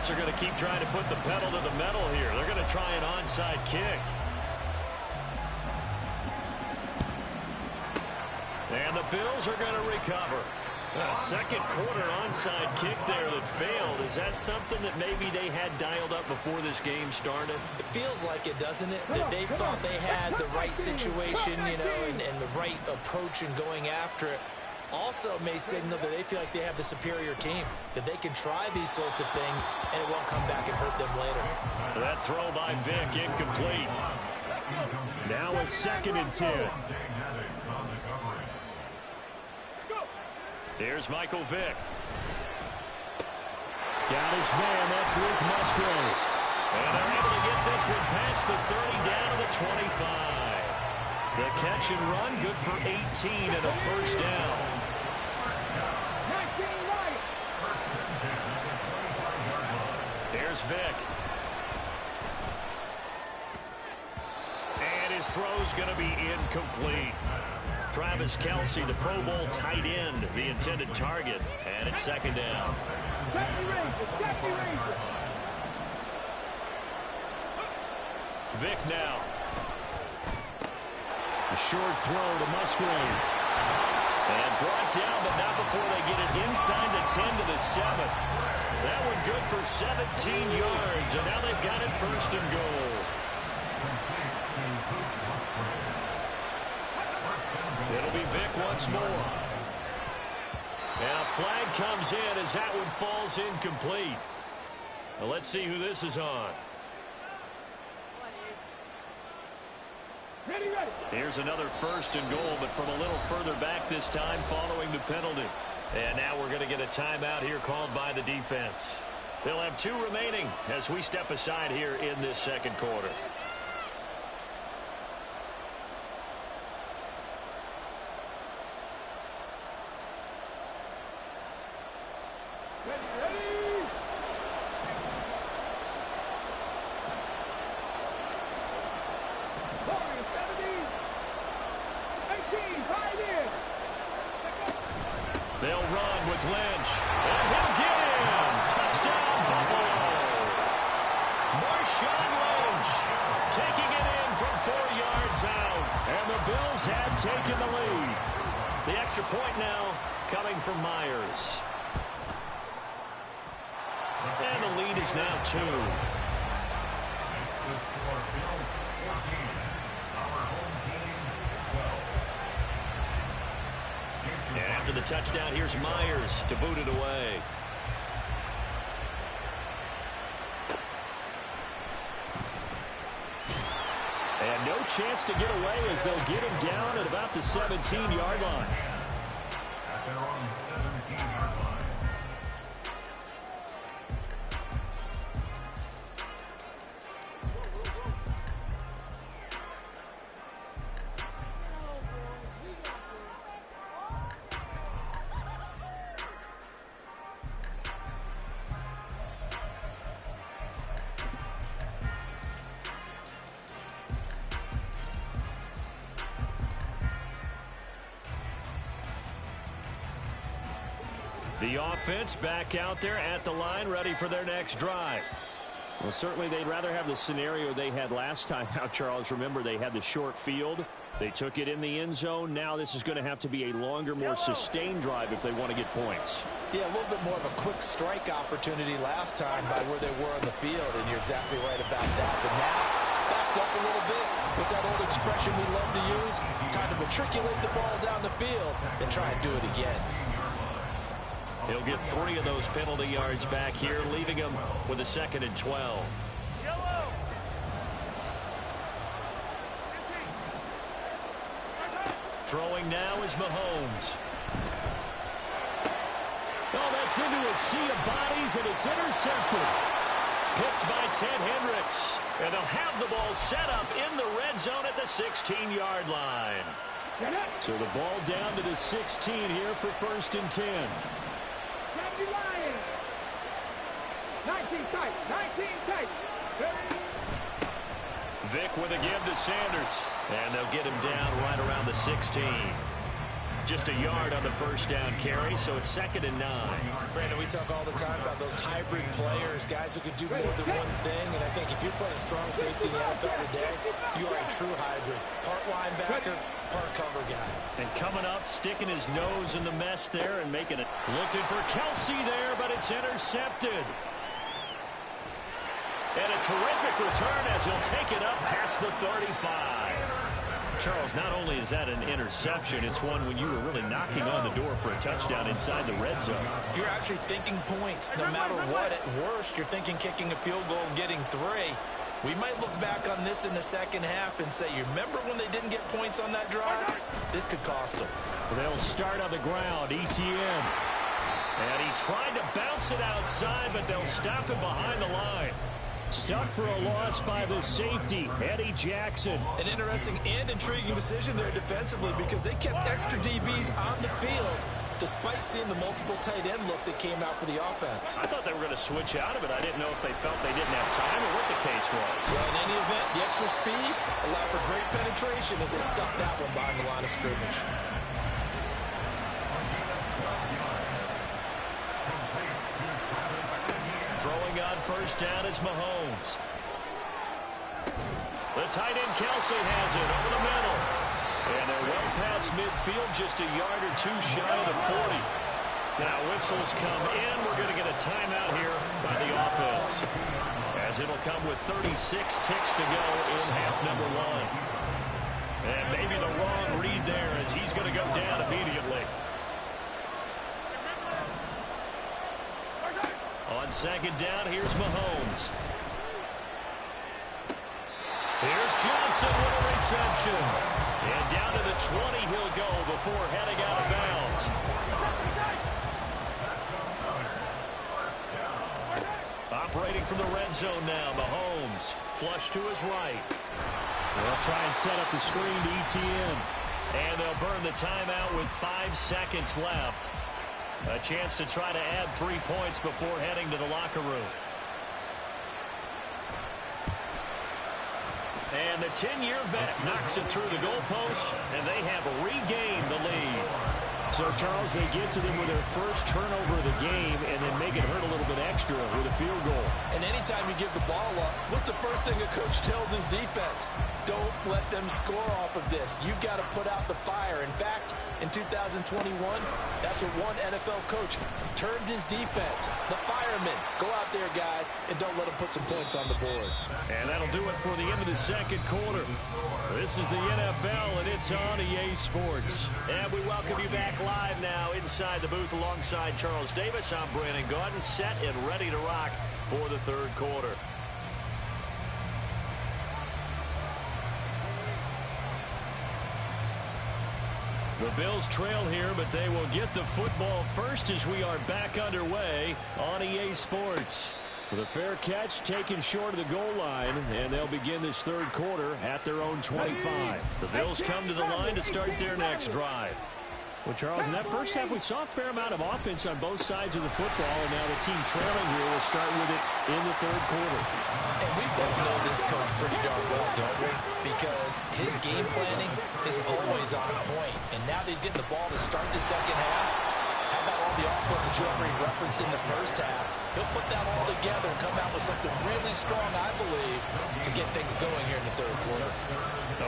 guess they're going to keep trying to put the pedal to the metal here. They're going to try an onside kick. And the Bills are going to recover. A second quarter onside kick there that failed. Is that something that maybe they had dialed up before this game started? It feels like it, doesn't it? That they thought they had the right situation, you know, and the right approach in going after it. Also may signal that they feel like they have the superior team, that they can try these sorts of things and it won't come back and hurt them later. That throw by Vic incomplete. Now a 2nd and 10. Here's Michael Vick. Got his man. That's Luke Musgrave. And they're able to get this one past the 30 down to the 25. The catch and run good for 18 and a first down. Here's Vick. And his throw's going to be incomplete. Travis Kelce, the Pro Bowl tight end, the intended target. And it's 2nd down. Vick now. A short throw to Musgrave. And brought down, but not before they get it inside the 10 to the 7. That one good for 17 yards, and now they've got it 1st and goal. It'll be Vick once more. And a flag comes in as that one falls incomplete. Now let's see who this is on. Here's another 1st and goal, but from a little further back this time following the penalty. And now we're going to get a timeout here called by the defense. They'll have 2 remaining as we step aside here in this 2nd quarter. They'll run with Lynch. And he'll get him. Touchdown, Buffalo. Marshawn Lynch taking it in from 4 yards out. And the Bills had taken the lead. The extra point now coming from Myers. And the lead is now 2. And after the touchdown, here's Myers to boot it away. And no chance to get away as they'll get him down at about the 17-yard line. They're on the 17-yard line. The offense back out there at the line, ready for their next drive. Well, certainly they'd rather have the scenario they had last time out, Charles. Remember, they had the short field. They took it in the end zone. Now this is going to have to be a longer, more sustained drive if they want to get points. Yeah, a little bit more of a quick strike opportunity last time by where they were on the field, and you're exactly right about that. But now, backed up a little bit. What's that old expression we love to use? Time to matriculate the ball down the field and try and do it again. He'll get 3 of those penalty yards back here, leaving him with a 2nd and 12. Throwing now is Mahomes. Oh, that's into a sea of bodies, and it's intercepted. Picked by Ted Hendricks. And they'll have the ball set up in the red zone at the 16-yard line. So the ball down to the 16 here for 1st and 10. 19 tight, 19 tight. Vick with a give to Sanders. And they'll get him down right around the 16. just a yard on the first down carry, so it's 2nd and 9. Brandon, we talk all the time about those hybrid players, guys who can do more than one thing, and I think if you're playing strong safety in the NFL today, you are a true hybrid. Part linebacker, part cover guy. And coming up, sticking his nose in the mess there and making it. Looking for Kelsey there, but it's intercepted. And a terrific return as he'll take it up past the 35. Charles, not only is that an interception, it's one when you were really knocking on the door for a touchdown inside the red zone. You're actually thinking points. No matter what, at worst, you're thinking kicking a field goal and getting 3. We might look back on this in the second half and say, you remember when they didn't get points on that drive? This could cost them. They'll start on the ground, ETN. And he tried to bounce it outside, but they'll stop him behind the line. Stuck for a loss by the safety, Eddie Jackson. An interesting and intriguing decision there defensively because they kept extra DBs on the field despite seeing the multiple tight end look that came out for the offense. I thought they were going to switch out of it. I didn't know if they felt they didn't have time or what the case was. Well, in any event, the extra speed allowed for great penetration as they stuffed that one behind the line of scrimmage. Throwing on first down is Mahomes. The tight end Kelsey has it over the middle. And they're well past midfield, just a yard or 2 shy of the 40. Now whistles come in. We're going to get a timeout here by the offense, as it'll come with 36 ticks to go in half number 1. And maybe the wrong read there as he's going to go down immediately. On second down, here's Mahomes. Here's Johnson with a reception. And down to the 20 he'll go before heading out of bounds. Operating from the red zone now, Mahomes. Flush to his right. They'll try and set up the screen to ETN. And they'll burn the timeout with 5 seconds left. A chance to try to add 3 points before heading to the locker room. And the 10-year vet knocks it through the goalpost, and they have regained the lead. So, Charles, they get to them with their first turnover of the game and then make it hurt a little bit extra with a field goal. And anytime you give the ball up, what's the first thing a coach tells his defense? Don't let them score off of this. You've got to put out the fire. In fact, in 2021, that's what one NFL coach termed his defense. The firemen. Go out there, guys, and don't let them put some points on the board. And that'll do it for the end of the second quarter. This is the NFL, and it's on EA Sports. And we welcome you back live now inside the booth alongside Charles Davis. I'm Brandon Gaudin, set and ready to rock for the third quarter. The Bills trail here, but they will get the football first as we are back underway on EA Sports. With a fair catch taken short of the goal line, and they'll begin this third quarter at their own 25. The Bills come to the line to start their next drive. Well, Charles, in that first half, we saw a fair amount of offense on both sides of the football, and now the team trailing here will start with it in the third quarter. And we both know this coach pretty darn well, don't we? Because his game planning is always on point. And now that he's getting the ball to start the second half, how about all the offense that you already referenced in the first half? He'll put that all together and come out with something really strong, I believe, to get things going here in the third quarter.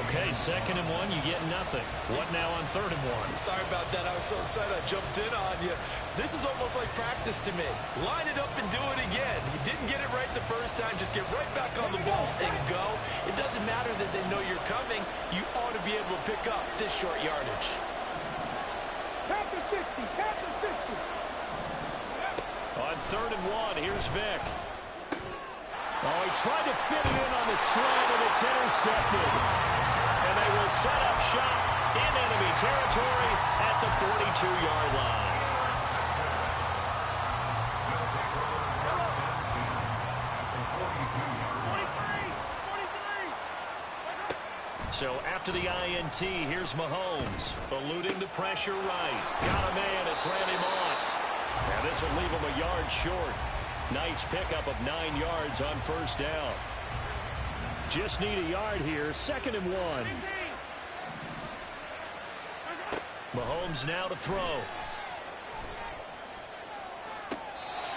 Okay, 2nd and 1, you get nothing. What now on 3rd and 1? Sorry about that. I was so excited I jumped in on you. This is almost like practice to me. Line it up and do it again. You didn't get it right the first time. Just get right back on the ball and go. It doesn't matter that they know you're coming. You ought to be able to pick up this short yardage. Count to 60. Count to 60. On 3rd and 1, here's Vick. Oh, he tried to fit it in on the slant, and it's intercepted. And they will set up shop in enemy territory at the 42-yard line. So after the INT, here's Mahomes, eluding the pressure right. Got a man, it's Randy Moss. And this will leave him a yard short. Nice pickup of 9 yards on first down. Just need a yard here, 2nd and 1. Mahomes now to throw.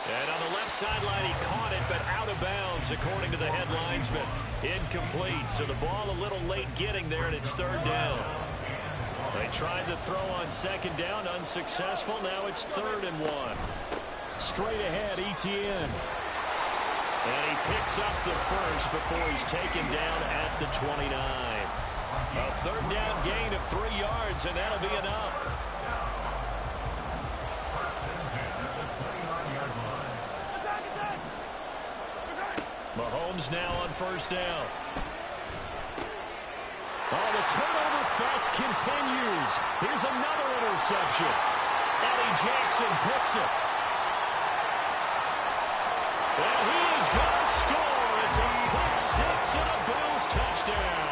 And on the left sideline, he caught it, but out of bounds, according to the head linesman. Incomplete, so the ball a little late getting there, and it's third down. They tried to throw on second down, unsuccessful. Now it's 3rd and 1. Straight ahead, Etienne. And he picks up the first before he's taken down at the 29. A third down gain of 3 yards, and that'll be enough. Mahomes now on first down. Oh, the turnover fest continues. Here's another interception. Eddie Jackson picks it. And he is going to score. It's a pick six and a Bills touchdown.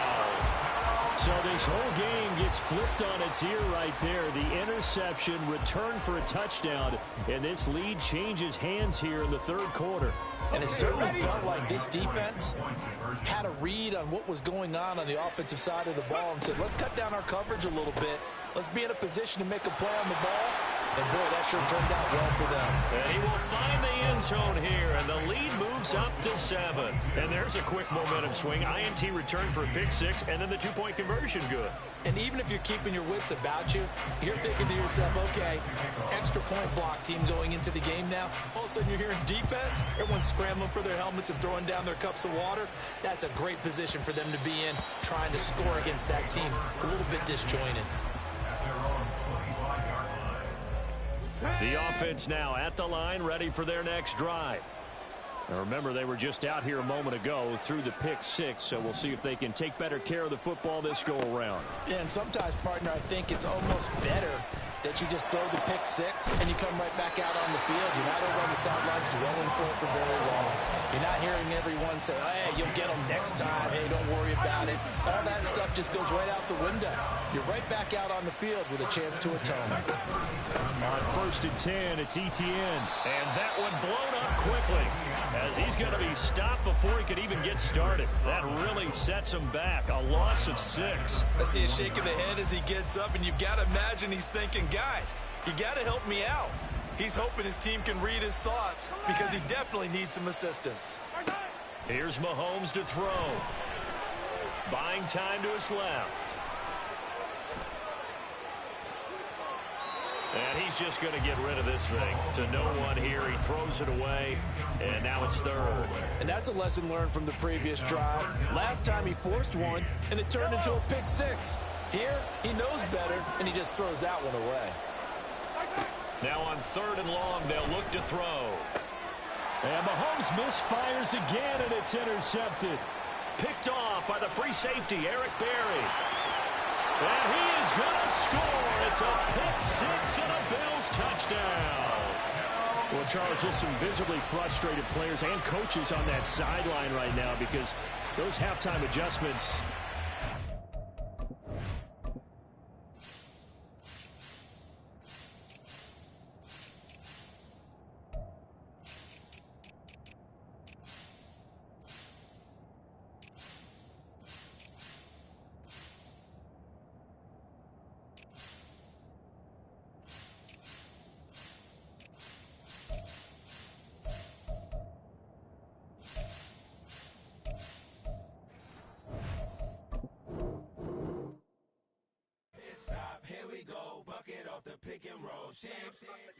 So this whole game gets flipped on its ear right there. The interception, return for a touchdown, and this lead changes hands here in the third quarter. And it certainly felt like this defense had a read on what was going on the offensive side of the ball and said, let's cut down our coverage a little bit. Let's be in a position to make a play on the ball. And, boy, that sure turned out well for them. And he will find the end zone here, and the lead moves up to 7. And there's a quick momentum swing. INT return for a pick six, and then the two-point conversion good. And even if you're keeping your wits about you, you're thinking to yourself, okay, extra point block team going into the game now. All of a sudden you're hearing defense. Everyone's scrambling for their helmets and throwing down their cups of water. That's a great position for them to be in, trying to score against that team. A little bit disjointed. The offense now at the line, ready for their next drive. Now remember, they were just out here a moment ago through the pick six, so we'll see if they can take better care of the football this go-around. Yeah, and sometimes, partner, I think it's almost better that you just throw the pick six and you come right back out on the field. You're not over on the sidelines dwelling for it for very long. You're not hearing everyone say, hey, you'll get them next time. Hey, don't worry about it. All that stuff just goes right out the window. You're right back out on the field with a chance to atone. On 1st and 10, it's Etienne. And that one blown up quickly, as he's going to be stopped before he could even get started. That really sets him back. A loss of 6. I see a shake of the head as he gets up, and you've got to imagine he's thinking, guys, you got to help me out. He's hoping his team can read his thoughts because he definitely needs some assistance. Here's Mahomes to throw. Buying time to his left. And he's just going to get rid of this thing to no one here. He throws it away, and now it's 3rd. And that's a lesson learned from the previous drive. Last time he forced one, and it turned into a pick six. Here, he knows better, and he just throws that one away. Now on 3rd and long, they'll look to throw. And Mahomes misfires again, and it's intercepted. Picked off by the free safety, Eric Berry. And he is going to score. It's a pick six and a Bills touchdown. Well, Charles, just some visibly frustrated players and coaches on that sideline right now because those halftime adjustments.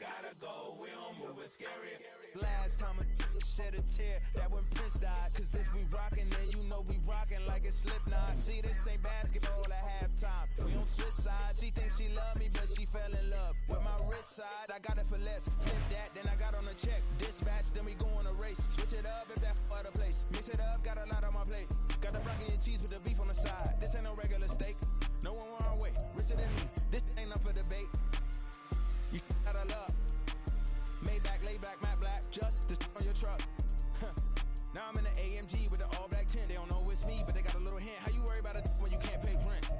Gotta go, we don't move it scary. Last time a shed a tear, that when Prince died. Cause if we rockin', then you know we rockin' like it's Slipknot. See, this ain't basketball at halftime. We on switch sides. She thinks she love me, but she fell in love with my rich side. I got it for less. Flip that, then I got on a check. Dispatch, then we go on a race. Switch it up if that other place. Mix it up, got a lot on my plate. Got the broccoli and cheese with the beef on the side. This ain't no regular steak. No one wrong way. Richer than me. This ain't up for debate. You got a love. Maybach, lay back, matte black, just to on your truck. Now I'm in the AMG with the all black tint. They don't know it's me, but they got a little hint. How you worry about it when you can't pay rent?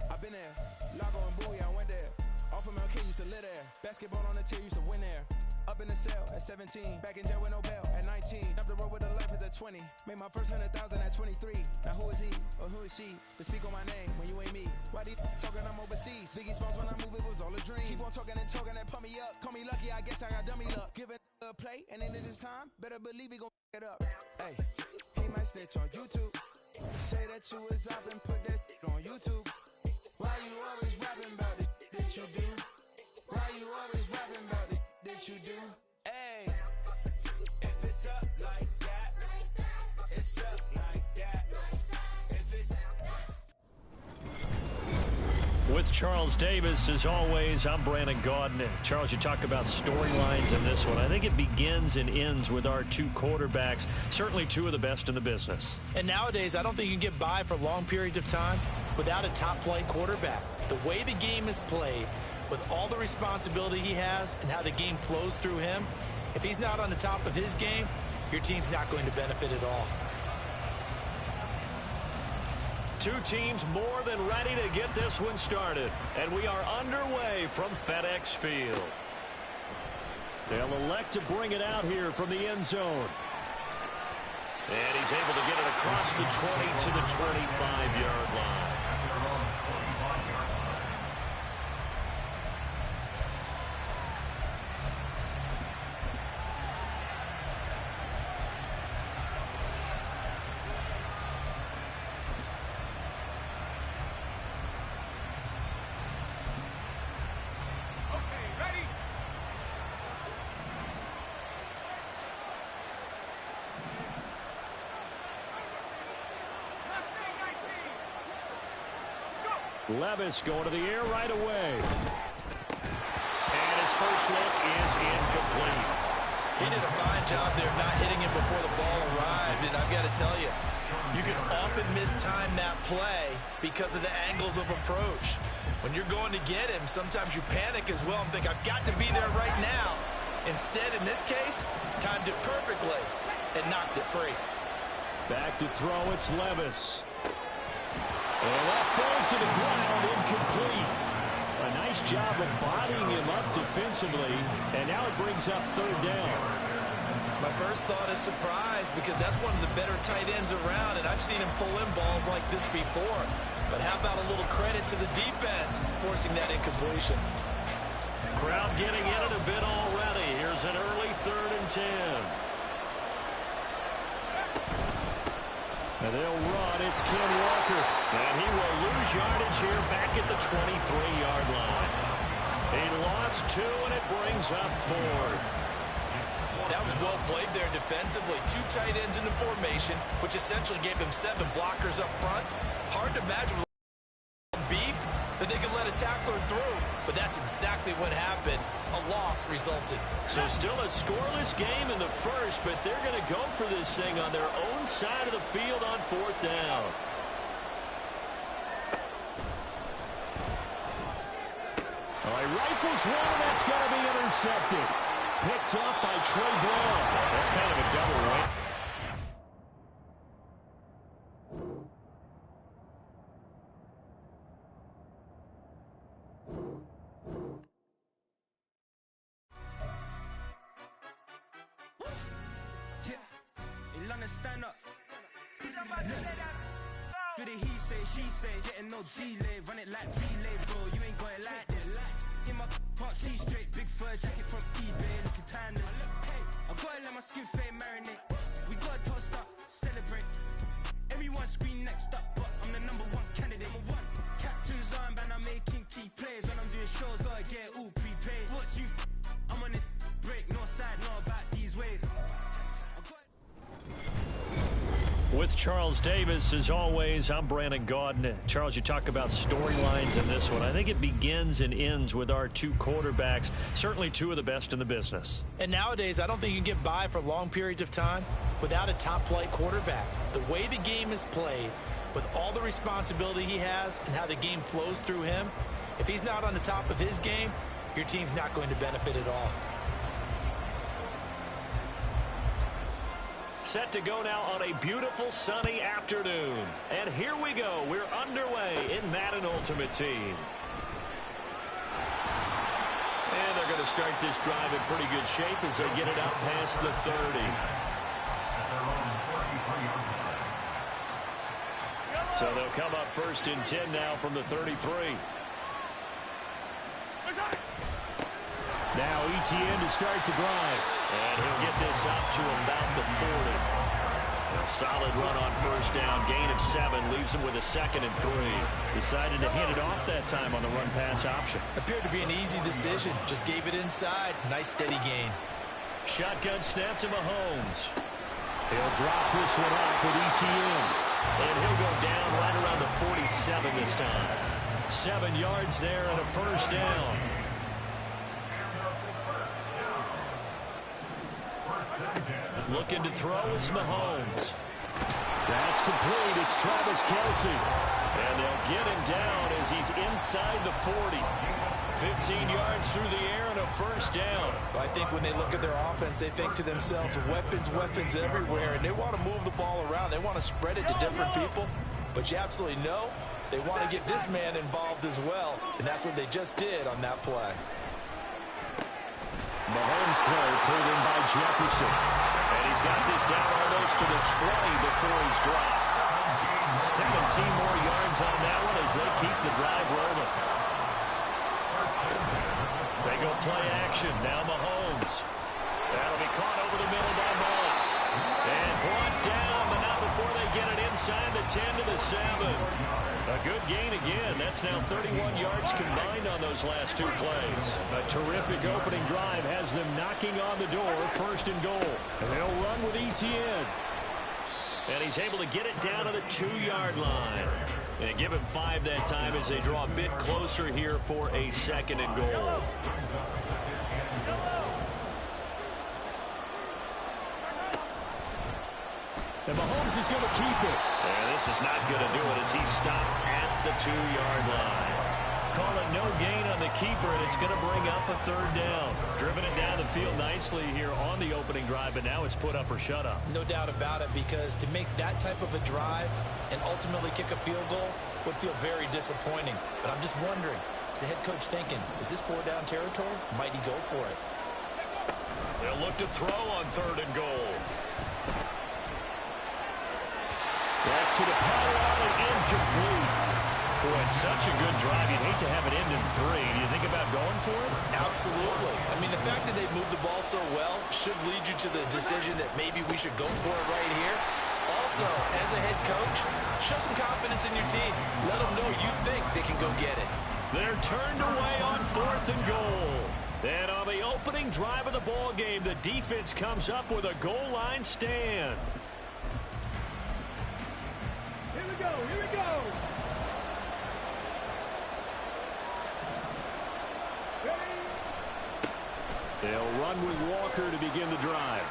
I've been there. Lago and Bowie, I went there. Off of MLK, used to live there. Basketball on the tier, used to win there. Up in the cell at 17. Back in jail with no bail at 19. Up the road with a life is at 20. Made my first 100,000 at 23. Now who is he or who is she to speak on my name when you ain't me? Why these talking I'm overseas? Biggie Smalls when I move it was all a dream. Keep on talking and talking and pump me up. Call me lucky, I guess I got dummy luck. Give it a play and then this time, better believe he gon' it up. Hey, he might stitch on YouTube. Say that you was up and put that on YouTube. Why you always rapping about the that you do? Why you always rapping about the that you do? Hey, if it's up like that, it's up like that. If it's With Charles Davis, as always, I'm Brandon Gaudin. Charles, you talk about storylines in this one. I think it begins and ends with our two quarterbacks, certainly two of the best in the business. And nowadays, I don't think you can get by for long periods of time without a top-flight quarterback. The way the game is played, with all the responsibility he has and how the game flows through him, if he's not on the top of his game, your team's not going to benefit at all. Two teams more than ready to get this one started. And we are underway from FedEx Field. They'll elect to bring it out here from the end zone. And he's able to get it across the 20 to the 25-yard line. Levis going to the air right away. And his first look is incomplete. He did a fine job there not hitting him before the ball arrived, and I've got to tell you, you can often mistime that play because of the angles of approach. When you're going to get him, sometimes you panic as well and think, I've got to be there right now. Instead, in this case, timed it perfectly and knocked it free. Back to throw, it's Levis. And that falls to the ground, incomplete. A nice job of bodying him up defensively, and now it brings up third down. My first thought is surprise, because that's one of the better tight ends around, and I've seen him pull in balls like this before. But how about a little credit to the defense forcing that incompletion? Crowd getting in it a bit already. Here's an early 3rd and 10. And they'll run. It's Ken Walker. And he will lose yardage here back at the 23-yard line. He lost 2, and it brings up 4th. That was well played there defensively. 2 tight ends in the formation, which essentially gave them 7 blockers up front. Hard to imagine beef that they could let a tackler through, but that's exactly what happened. A loss resulted. So still a scoreless game in the first, but they're going to go for this thing on their own side of the field on 4th down. All right, rifles one, and that's going to be intercepted. Picked up by Trey Brown. That's kind of a double, right? Stand up. Do the he say, she say, getting no delay, run it like relay, bro. You ain't got it like this. In my can't see straight, big fur jacket from eBay, looking timeless. I gotta let my skin fade marinate. We gotta toast up, celebrate. Everyone scream next up, but I'm the #1 candidate. Captain's armband, I'm making key plays. When I'm doing shows, gotta get all prepaid. What you? I'm on it, break, no side, no about these ways. With Charles Davis, as always, I'm Brandon Gaudin. Charles, you talk about storylines in this one. I think it begins and ends with our two quarterbacks, certainly two of the best in the business. And nowadays, I don't think you can get by for long periods of time without a top-flight quarterback. The way the game is played, with all the responsibility he has and how the game flows through him, if he's not on the top of his game, your team's not going to benefit at all. Set to go now on a beautiful sunny afternoon. And here we go. We're underway in Madden Ultimate Team. And they're going to start this drive in pretty good shape as they get it out past the 30. So they'll come up 1st and 10 now from the 33. Now ETN to start the drive. And he'll get this up to about the 40. A solid run on 1st down. Gain of 7 leaves him with a 2nd and 3. Decided to hand it off that time on the run-pass option. Appeared to be an easy decision. Just gave it inside. Nice steady gain. Shotgun snap to Mahomes. He'll drop this one off with ETN. And he'll go down right around the 47 this time. 7 yards there and a 1st down. Looking to throw is Mahomes. That's complete. It's Travis Kelce. And they'll get him down as he's inside the 40. 15 yards through the air and a 1st down. I think when they look at their offense, they think to themselves, weapons everywhere, and they want to move the ball around. They want to spread it to different people. But you absolutely know they want to get this man involved as well, and that's what they just did on that play. Mahomes throw pulled in by Jefferson. And he's got this down almost to the 20 before he's dropped. 17 more yards on that one as they keep the drive rolling. They go play action. Now Mahomes. That'll be caught over the middle by Moss. And brought down, but not before they get it inside the 10 to the 7. A good gain again. That's now 31 yards combined on those last 2 plays. A terrific opening drive has them knocking on the door, 1st and goal. And they'll run with ETN. And he's able to get it down to the 2-yard line. And give him 5 that time as they draw a bit closer here for a 2nd and goal. And Mahomes is going to keep it. And this is not going to do it as he's stopped at the 2-yard line. Call it no gain on the keeper, and it's going to bring up a 3rd down. Driven it down the field nicely here on the opening drive, but now it's put up or shut up. No doubt about it, because to make that type of a drive and ultimately kick a field goal would feel very disappointing. But I'm just wondering, is the head coach thinking, is this 4-down territory? Might he go for it? They'll look to throw on 3rd and goal. That's to the pylon and incomplete. Boy, it's such a good drive. You'd hate to have it end in 3. Do you think about going for it? Absolutely. I mean, the fact that they moved the ball so well should lead you to the decision that maybe we should go for it right here. Also, as a head coach, show some confidence in your team. Let them know you think they can go get it. They're turned away on 4th and goal. And on the opening drive of the ball game, the defense comes up with a goal line stand. Here we go, here we go. Ready? They'll run with Walker to begin the drive.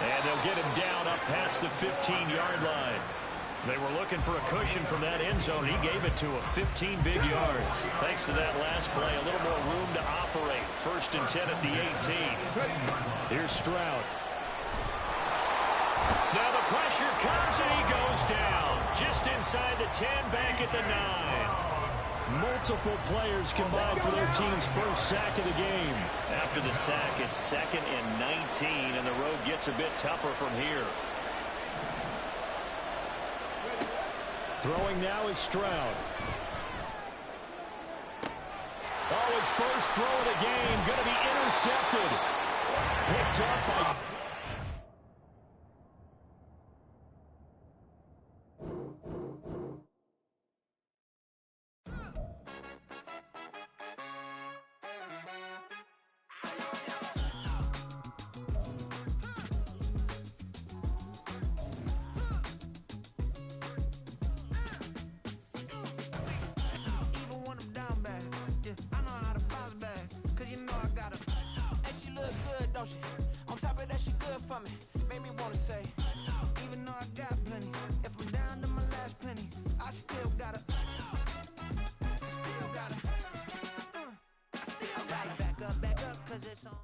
And they'll get him down up past the 15-yard line. They were looking for a cushion from that end zone. He gave it to him. 15 big yards. Thanks to that last play, a little more room to operate. 1st and 10 at the 18. Here's Stroud. Now the pressure comes and he goes down. Just inside the 10, back at the 9. Multiple players combined for their team's 1st sack of the game. After the sack, it's 2nd and 19, and the road gets a bit tougher from here. Throwing now is Stroud. Oh, his first throw of the game going to be intercepted. Picked up by... On top of that, she good for me. Made me wanna say, even though I got plenty, if I'm down to my last penny, I still gotta back up, cause it's on.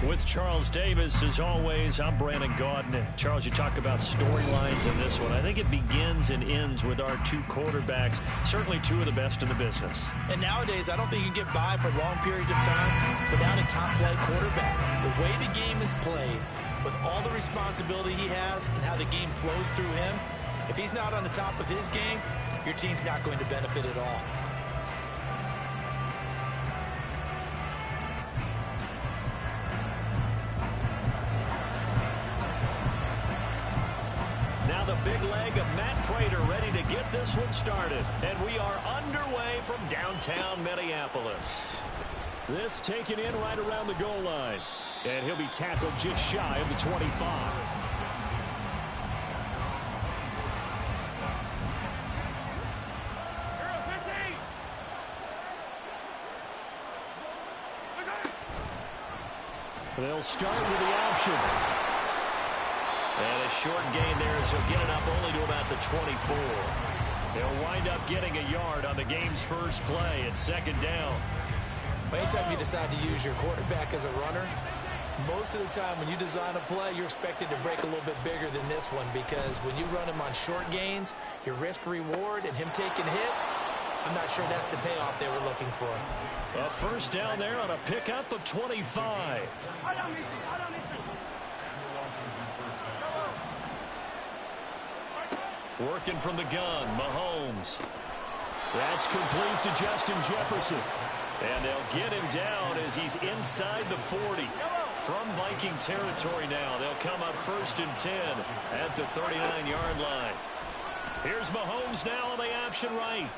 With Charles Davis, as always, I'm Brandon Gaudin. Charles, you talk about storylines in this one. I think it begins and ends with our 2 quarterbacks, certainly 2 of the best in the business. And nowadays, I don't think you can get by for long periods of time without a top-flight quarterback. The way the game is played, with all the responsibility he has and how the game flows through him, if he's not on the top of his game, your team's not going to benefit at all. Now the big leg of Matt Prater ready to get this one started. And we are underway from downtown Minneapolis. This taken in right around the goal line. And he'll be tackled just shy of the 25. They'll start with the option. And a short gain there as he'll get it up only to about the 24. They'll wind up getting a yard on the game's first play at second down. Anytime you decide to use your quarterback as a runner, most of the time when you design a play, you're expected to break a little bit bigger than this one, because when you run him on short gains, your risk-reward and him taking hits, I'm not sure that's the payoff they were looking for. A first down there on a pickup of 25. Working from the gun, Mahomes. That's complete to Justin Jefferson. And they'll get him down as he's inside the 40. From Viking territory now, they'll come up 1st and 10 at the 39-yard line. Here's Mahomes now on the option right.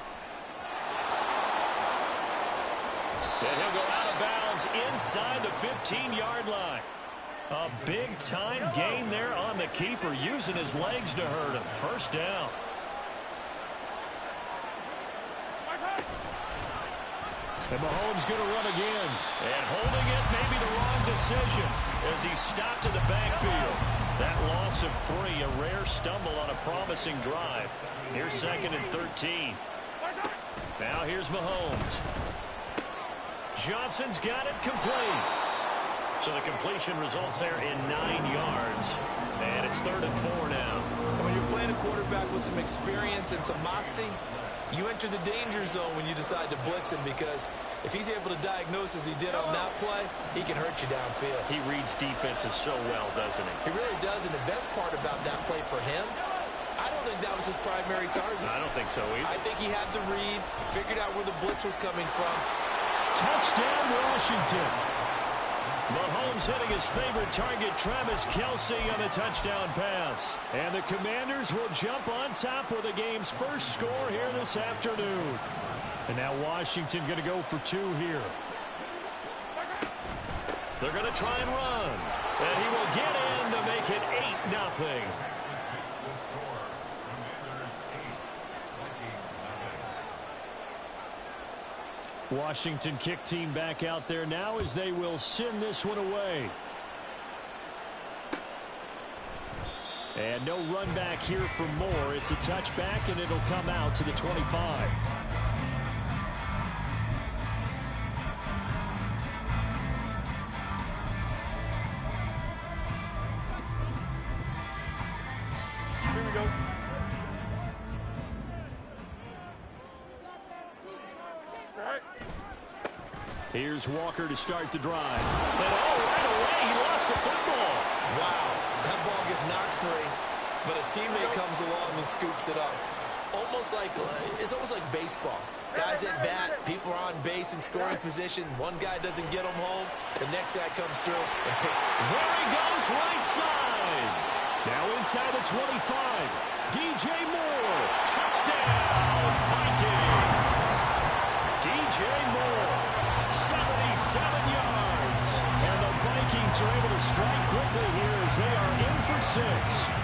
And he'll go out of bounds inside the 15-yard line. A big-time gain there on the keeper, using his legs to hurt him. First down. And Mahomes going to run again. And holding it may be the wrong decision as he stopped in the backfield. That loss of 3, a rare stumble on a promising drive. Here's 2nd and 13. Now here's Mahomes. Johnson's got it complete. So the completion results there in 9 yards. And it's 3rd and 4 now. And when you're playing a quarterback with some experience and some moxie, you enter the danger zone when you decide to blitz him, because if he's able to diagnose as he did on that play, he can hurt you downfield. He reads defenses so well, doesn't he? He really does, and the best part about that play for him, I don't think that was his primary target. I don't think so either. I think he had the read, figured out where the blitz was coming from. Touchdown, Washington. Mahomes hitting his favorite target, Travis Kelce, on the touchdown pass. And the Commanders will jump on top with the game's first score here this afternoon. And now Washington going to go for 2 here. They're going to try and run. And he will get in to make it 8-0. Washington kick team back out there now as they will send this one away. And no run back here for more. It's a touchback, and it'll come out to the 25. Here we go. Here's Walker to start the drive. And right away, he lost the football. Wow, that ball gets knocked free, but a teammate comes along and scoops it up. It's almost like baseball. Guys at bat, people are on base in scoring position. One guy doesn't get them home. The next guy comes through and picks it. There he goes, right side. Now inside the 25. DJ Moore. Touchdown, Vikings. DJ Moore, 77 yards. And the Vikings are able to strike quickly here as they are in for 6.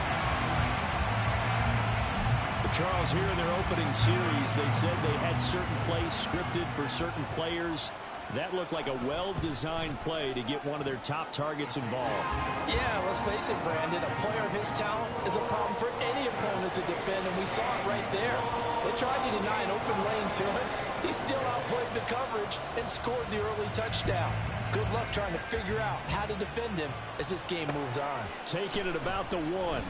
Charles, here in their opening series, they said they had certain plays scripted for certain players. That looked like a well-designed play to get one of their top targets involved. Yeah, let's face it, Brandon. A player of his talent is a problem for any opponent to defend, and we saw it right there. They tried to deny an open lane to him. He still outplayed the coverage and scored the early touchdown. Good luck trying to figure out how to defend him as this game moves on. Taking it about the 1.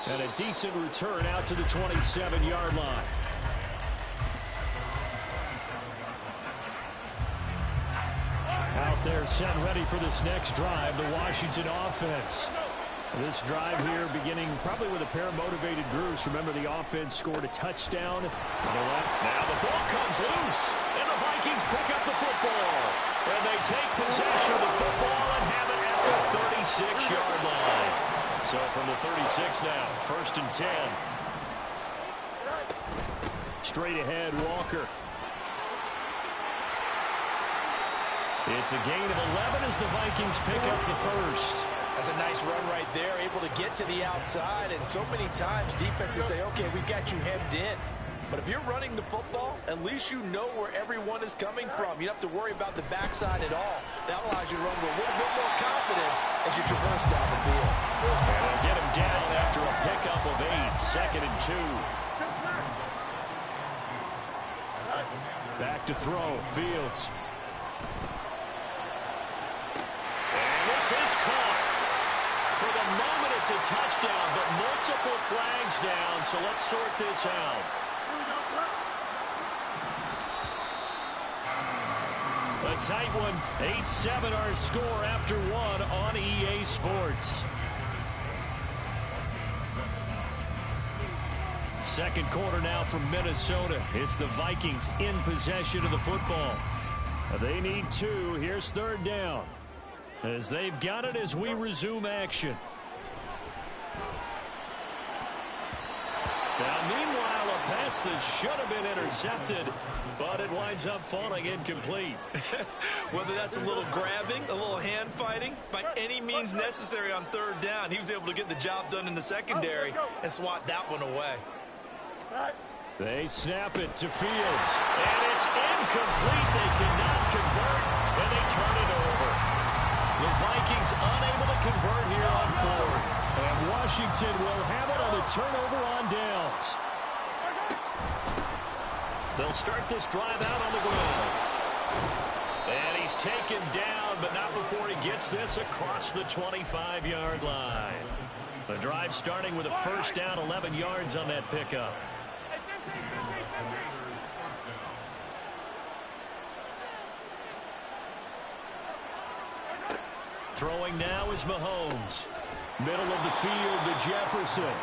And a decent return out to the 27-yard line. Out They're set ready for this next drive, the Washington offense. This drive here beginning probably with a pair of motivated groups. Remember, the offense scored a touchdown. Now the ball comes loose, and the Vikings pick up the football. And they take possession of the football and have it at the 36-yard line. So from the 36 now, 1st and 10. Straight ahead, Walker. It's a gain of 11 as the Vikings pick up the first. That's a nice run right there, able to get to the outside. And so many times defenses say, okay, we've got you hemmed in. But if you're running the football, at least you know where everyone is coming from. You don't have to worry about the backside at all. That allows you to run with a little bit more confidence as you traverse down the field. And they'll get him down after a pickup of 8, 2nd and 2. Back to throw, Fields. And this is caught. For the moment, it's a touchdown, but multiple flags down, so let's sort this out. A tight one, 8-7 our score after 1 on EA Sports. Second quarter now from Minnesota. It's the Vikings in possession of the football. They need 2. Here's 3rd down. As they've got it as we resume action. Now, meanwhile, a pass that should have been intercepted, but it winds up falling incomplete. Whether that's a little grabbing, a little hand fighting, by any means necessary on 3rd down, he was able to get the job done in the secondary and swat that one away. They snap it to Fields. And it's incomplete. They cannot convert, and they turn it over. The Vikings unable to convert here on 4th. And Washington will have it on the turnover on downs. They'll start this drive out on the ground. And he's taken down, but not before he gets this across the 25-yard line. The drive starting with a 1st down, 11 yards on that pickup. Throwing now is Mahomes. Middle of the field to Jefferson.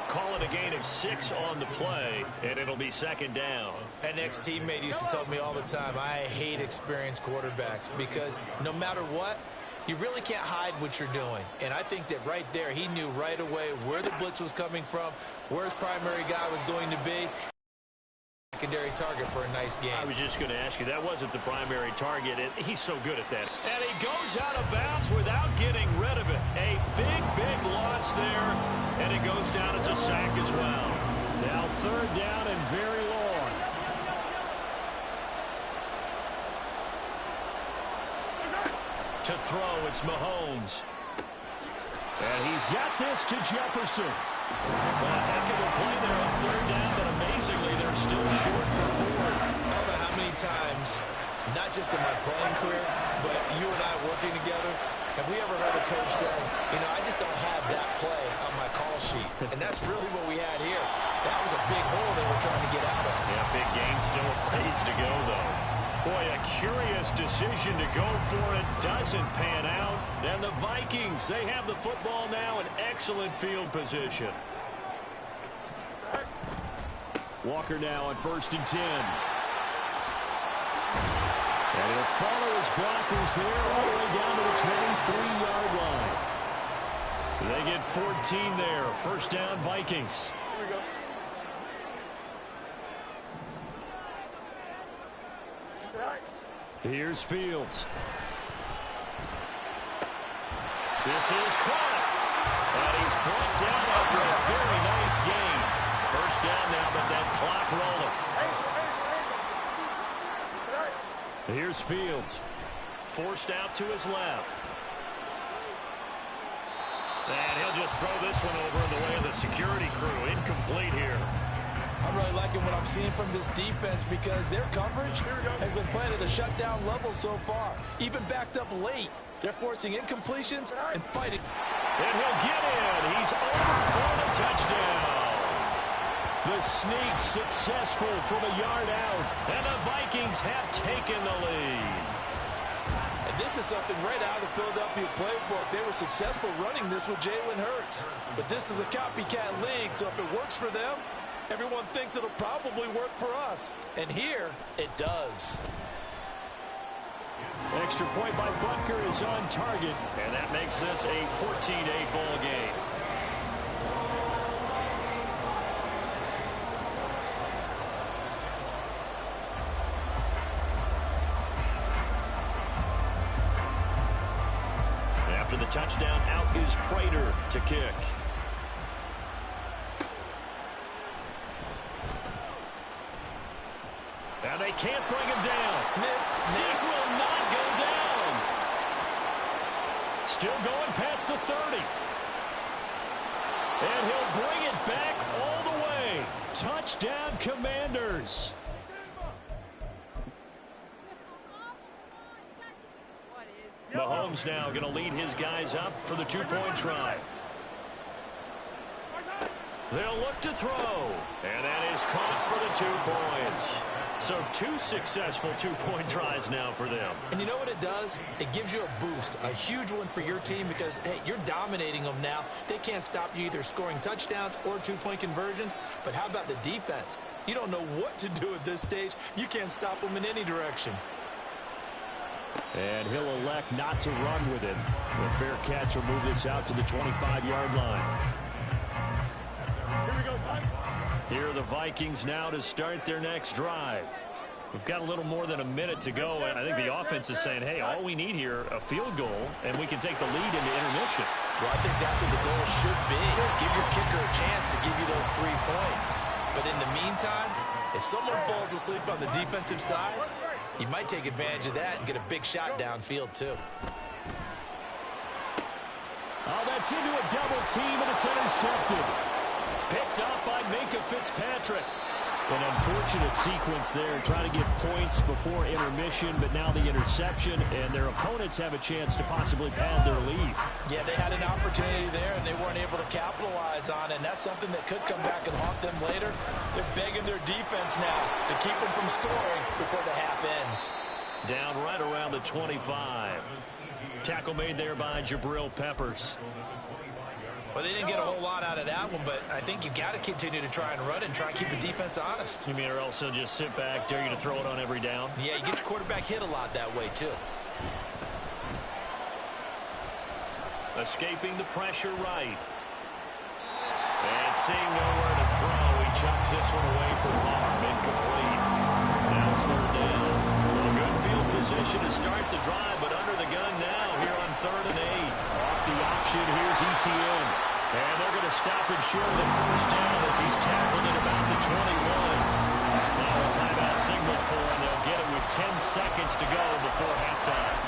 Call it a gain of 6 on the play, and it'll be 2nd down. An ex-teammate used to tell me all the time, I hate experienced quarterbacks because no matter what, you really can't hide what you're doing. And I think that right there, he knew right away where the blitz was coming from, where his primary guy was going to be. Secondary target for a nice game. I was just going to ask you, that wasn't the primary target, and he's so good at that. And he goes out of bounds without getting rid of it. A big, big loss there, and it goes down as a sack as well. Now 3rd down and very long. To throw, it's Mahomes. And he's got this to Jefferson. Well, a heck of a play there on 3rd down, but amazingly, they're still short for 4th. I don't know how many times, not just in my playing career, but you and I working together, have we ever heard a coach say, you know, I just don't have that play on my call sheet. And that's really what we had here. That was a big hole they were trying to get out of. Yeah, big gain, still a ways to go, though. Boy, a curious decision to go for it. Doesn't pan out. And the Vikings, they have the football now in excellent field position. Walker now on 1st and 10. And he'll follow his blockers there all the way down to the 23-yard line. They get 14 there. 1st down, Vikings. Here we go. Here's Fields. This is caught. And he's brought down after a very nice gain. 1st down now, but that clock rolling. Here's Fields. Forced out to his left. And he'll just throw this one over in the way of the security crew. Incomplete here. I'm really liking what I'm seeing from this defense because their coverage has been playing at a shutdown level so far. Even backed up late. They're forcing incompletions and fighting. And he'll get in. He's over for the touchdown. The sneak successful from a yard out. And the Vikings have taken the lead. And this is something right out of the Philadelphia playbook. They were successful running this with Jalen Hurts. But this is a copycat league, so if it works for them, everyone thinks it'll probably work for us. And here, it does. Extra point by Butker is on target. And that makes this a 14-8 ball game. After the touchdown, out is Prater to kick. And they can't bring him down. Missed. He will not go down. Still going past the 30. And he'll bring it back all the way. Touchdown, Commanders. Mahomes now going to lead his guys up for the two-point try. They'll look to throw. And that is caught for the 2 points. So 2 successful two-point tries now for them. And you know what it does? It gives you a boost, a huge one for your team because, hey, you're dominating them now. They can't stop you either scoring touchdowns or two-point conversions. But how about the defense? You don't know what to do at this stage. You can't stop them in any direction. And he'll elect not to run with it. The fair catch will move this out to the 25-yard line. Here we go, son. Here are the Vikings now to start their next drive. We've got a little more than a minute to go, and I think the offense is saying, hey, all we need here, a field goal, and we can take the lead into intermission. Well, I think that's what the goal should be. Give your kicker a chance to give you those 3 points. But in the meantime, if someone falls asleep on the defensive side, you might take advantage of that and get a big shot downfield, too. Oh, that's into a double team, and it's intercepted. Picked up by Minkah Fitzpatrick. An unfortunate sequence there, trying to get points before intermission, but now the interception, and their opponents have a chance to possibly pad their lead. Yeah, they had an opportunity there, and they weren't able to capitalize on it, and that's something that could come back and haunt them later. They're begging their defense now to keep them from scoring before the half ends. Down right around the 25. Tackle made there by Jabril Peppers. Well, they didn't get a whole lot out of that one, but I think you've got to continue to try and run and try and keep the defense honest. You mean or else they'll just sit back, dare you to throw it on every down? Yeah, you get your quarterback hit a lot that way, too. Escaping the pressure right. And seeing nowhere to throw, he chucks this one away from Arm. Incomplete. Now it's third down. A good field position to start the drive, but under the gun now here on 3rd and 8. Off the option, here's ETN. And they're going to stop him short of the first down as he's tackled at about the 21. Now a timeout signal for him. They'll get it with 10 seconds to go before halftime.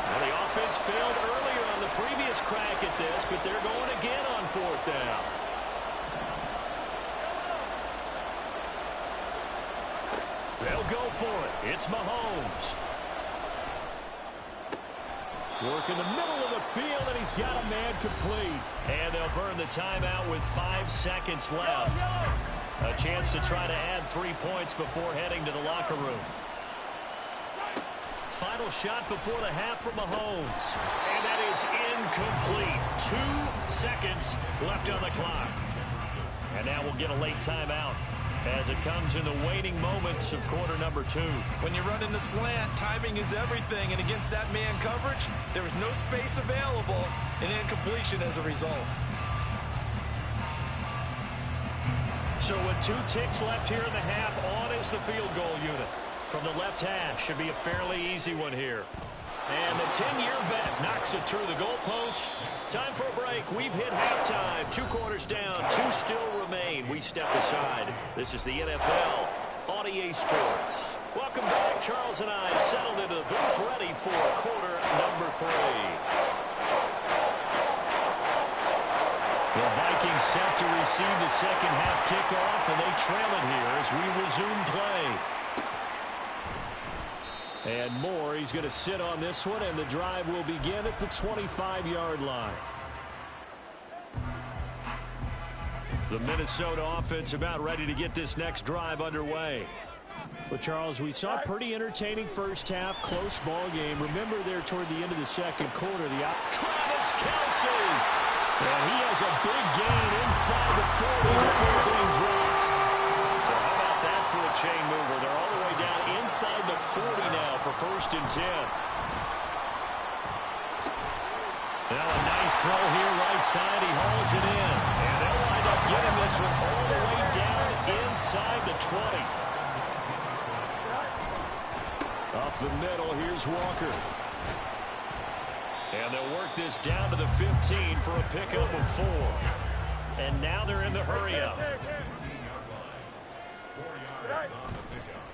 Well, the offense failed earlier on the previous crack at this, but they're going again on 4th down. They'll go for it. It's Mahomes. Work in the middle of the field, and he's got a man complete. And they'll burn the timeout with 5 seconds left. A chance to try to add 3 points before heading to the locker room. Final shot before the half from Mahomes. And that is incomplete. 2 seconds left on the clock. And now we'll get a late timeout as it comes in the waning moments of quarter number 2. When you're running the slant, timing is everything, and against that man coverage, there was no space available, and incompletion as a result. So with 2 ticks left here in the half, on is the field goal unit. From the left hash, should be a fairly easy one here. And the 10-year vet knocks it through the goalpost. Time for a break. We've hit halftime. 2 quarters down. 2 still remain. We step aside. This is the NFL on EA Sports. Welcome back. Charles and I settled into the booth ready for quarter number 3. The Vikings set to receive the second half kickoff, and they trail it here as we resume play. And Moore, he's going to sit on this one, and the drive will begin at the 25-yard line. The Minnesota offense about ready to get this next drive underway. Well, Charles, we saw a pretty entertaining first half, close ball game. Remember there toward the end of the second quarter, Travis Kelce! And he has a big gain inside the 40 before being dropped. So how about that for a chain mover? They're all the way down inside the 40 now for 1st and 10. Now a nice throw here right side. He hauls it in. And they'll wind up getting this one all the way down inside the 20. Up the middle, here's Walker. And they'll work this down to the 15 for a pickup of 4. And now they're in the hurry-up.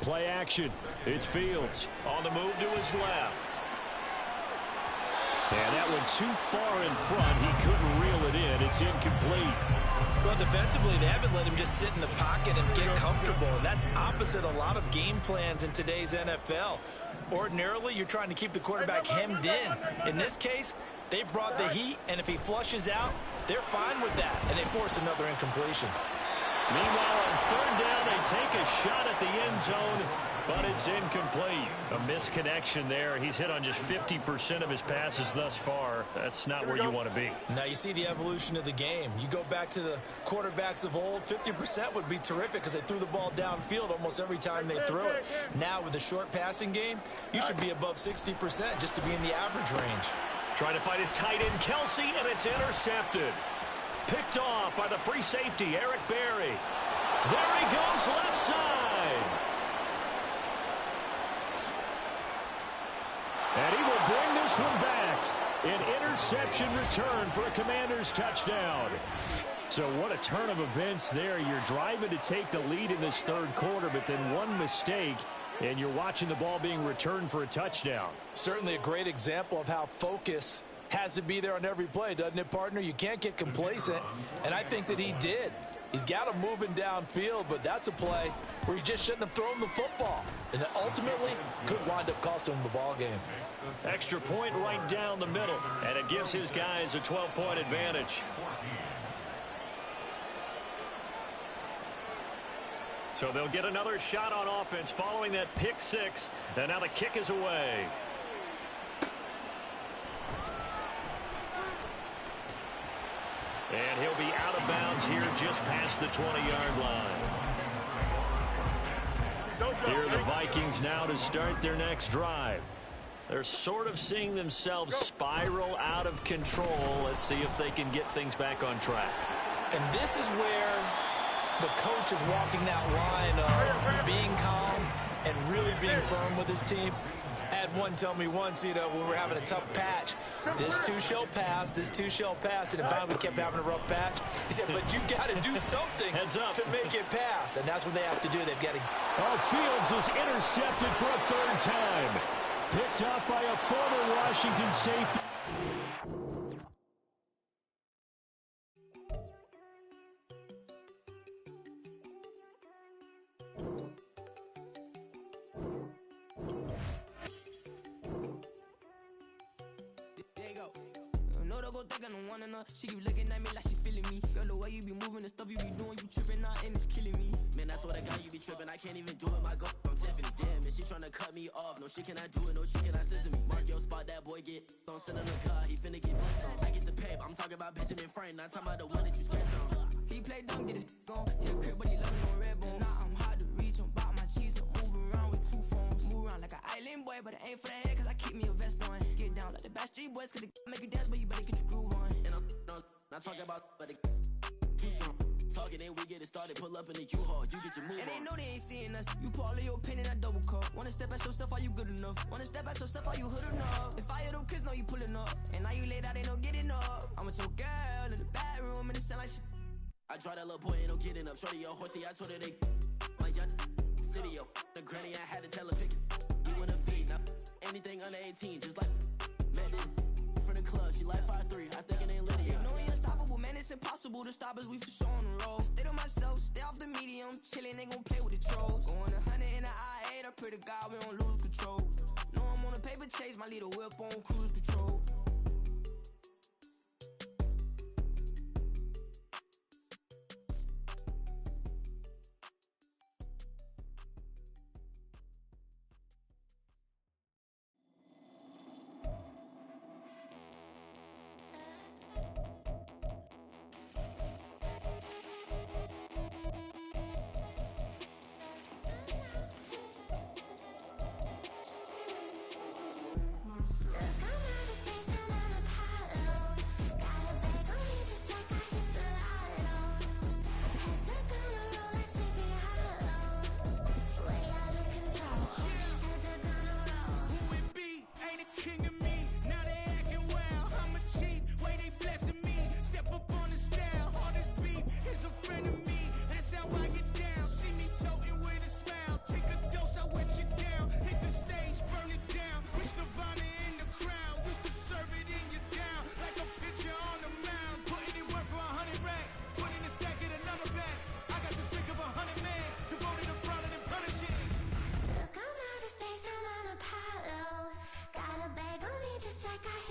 Play action. It's Fields. On the move to his left. And that one too far in front. He couldn't reel it in. It's incomplete. Well, defensively, they haven't let him just sit in the pocket and get comfortable. And that's opposite a lot of game plans in today's NFL. Ordinarily, you're trying to keep the quarterback hemmed in. In this case, they've brought the heat, and if he flushes out, they're fine with that, and they force another incompletion. Meanwhile, on 3rd down, they take a shot at the end zone, but it's incomplete. A misconnection there. He's hit on just 50% of his passes thus far. That's not where you want to be. Now you see the evolution of the game. You go back to the quarterbacks of old, 50% would be terrific because they threw the ball downfield almost every time they threw it. Now with the short passing game, you should be above 60% just to be in the average range. Trying to find his tight end, Kelce, and it's intercepted. Picked off by the free safety, Eric Berry. There he goes, left side. And he will bring this one back. An interception return for a Commanders touchdown. So what a turn of events there. You're driving to take the lead in this 3rd quarter, but then one mistake, and you're watching the ball being returned for a touchdown. Certainly a great example of how focus has to be there on every play, doesn't it, partner? You can't get complacent, and I think that he did. He's got him moving downfield, but that's a play where he just shouldn't have thrown the football. And that ultimately could wind up costing him the ball game. Extra point right down the middle, and it gives his guys a 12-point advantage. So they'll get another shot on offense following that pick 6, and now the kick is away. And he'll be out of bounds here just past the 20-yard line. Here are the Vikings now to start their next drive. They're sort of seeing themselves spiral out of control. Let's see if they can get things back on track. And this is where the coach is walking that line of being calm and really being firm with his team. I had one tell me once, when we were having a tough patch, this too shall pass, this too shall pass, and finally we kept having a rough patch. He said, but you got to do something to make it pass, and that's what they have to do. They've got to. Fields is intercepted for a 3rd time. Picked up by a former Washington safety. She keep looking at me like she feeling me. Girl, the way you be moving, the stuff you be doing, you tripping out and it's killing me. Man, I swear to God, you be tripping. I can't even do it. My girl, I'm Tiffany. Damn, and she tryna cut me off. No, she cannot do it. No, she cannot listen me. Mark your spot, that boy get on. Sit in the car, he finna get blessed on. I get the pay, I'm talking about Benjamin Frank. Not talking about the one that you sketch on. He play dumb, get his gone. Hit a crib, but he loving on red bone. Now I'm hard to reach. I'm about my cheese and move around with 2 phones. Move around like an island boy, but it ain't for the head, cause I keep me a vest on. Get down like the Backstreet Boys, cause it make you dance, but you better get your groove on. And I'm not talking about, but it too strong. Talking and we get it started, pull up in the U-Haul, you get your move and on. And they know they ain't seeing us. You pull all of your opinion, I double cup. Wanna step at yourself, are you good enough? Wanna step at yourself, are you hood enough? If I hear them kids, know you pulling up. And now you laid out, ain't no getting up. I'm with your girl in the bedroom, and it sound like shit. I draw that little boy, ain't no getting up. Shorty, your horsey, I told her they my young city, yo. The granny, I had to tell her pick it. You wanna feed, now anything under 18, just like met this from the club. She like 5'3", I think it ain't Lydia. You know we unstoppable, man, it's impossible to stop us, we for sure on the road. Stay to myself, stay off the medium, chillin', ain't gon' play with the trolls. Going 100 in the I-8, I pray to God we don't lose control. Know I'm on a paper chase, my little whip on cruise control. like I